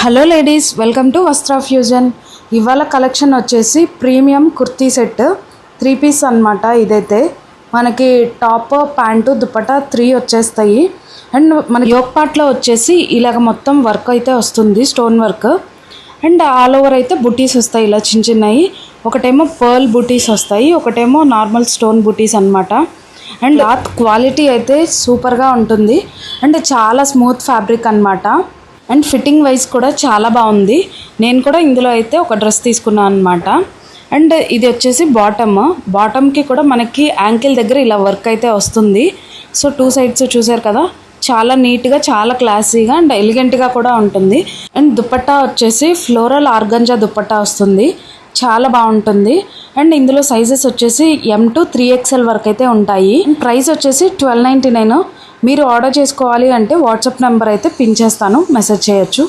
Hello ladies, welcome to వస్త్ర fusion. ఇవాళ collection వచ్చేసి ప్రీమియం కుర్తీ సెట్ 3 పీస్ అనమాట. ఇదైతే మనకి టాప్, ప్యాంటు, దుపట్టా 3 వచ్చేస్తాయి. అండ్ మన యోక్ పార్ట్లో వచ్చేసి ఇలాగ మొత్తం వర్క్ అయితే వస్తుంది, stone work. And all over అయితే బుటీస్ వస్తాయి ఇలా చిన్న చిన్నవి. ఒకటేమో పర్ల్ బుటీస్ వస్తాయి, ఒకటేమో నార్మల్ స్టోన్ బుటీస్ అనమాట. అండ్ క్లాత్ క్వాలిటీ అయితే సూపర్గా ఉంటుంది. అండ్ చాలా స్మూత్ ఫ్యాబ్రిక్ అనమాట. అండ్ ఫిట్టింగ్ వైజ్ కూడా చాలా బాగుంది. నేను కూడా ఇందులో అయితే ఒక డ్రెస్ తీసుకున్నాను అనమాట. అండ్ ఇది వచ్చేసి బాటమ్కి కూడా మనకి యాంకిల్ దగ్గర ఇలా వర్క్ అయితే వస్తుంది. సో 2 సైడ్స్ చూసారు కదా, చాలా నీట్గా, చాలా క్లాసీగా అండ్ ఎలిగెంట్గా కూడా ఉంటుంది. అండ్ దుపట్టా వచ్చేసి ఫ్లోరల్ ఆర్గంజా దుపట్టా వస్తుంది, చాలా బాగుంటుంది. అండ్ ఇందులో సైజెస్ వచ్చేసి M to 3XL వరకు అయితే ఉంటాయి. ప్రైస్ వచ్చేసి 1299. మీరు ఆర్డర్ చేసుకోవాలి అంటే వాట్సాప్ నెంబర్ అయితే పిన్ చేస్తాను, మెసేజ్ చేయొచ్చు.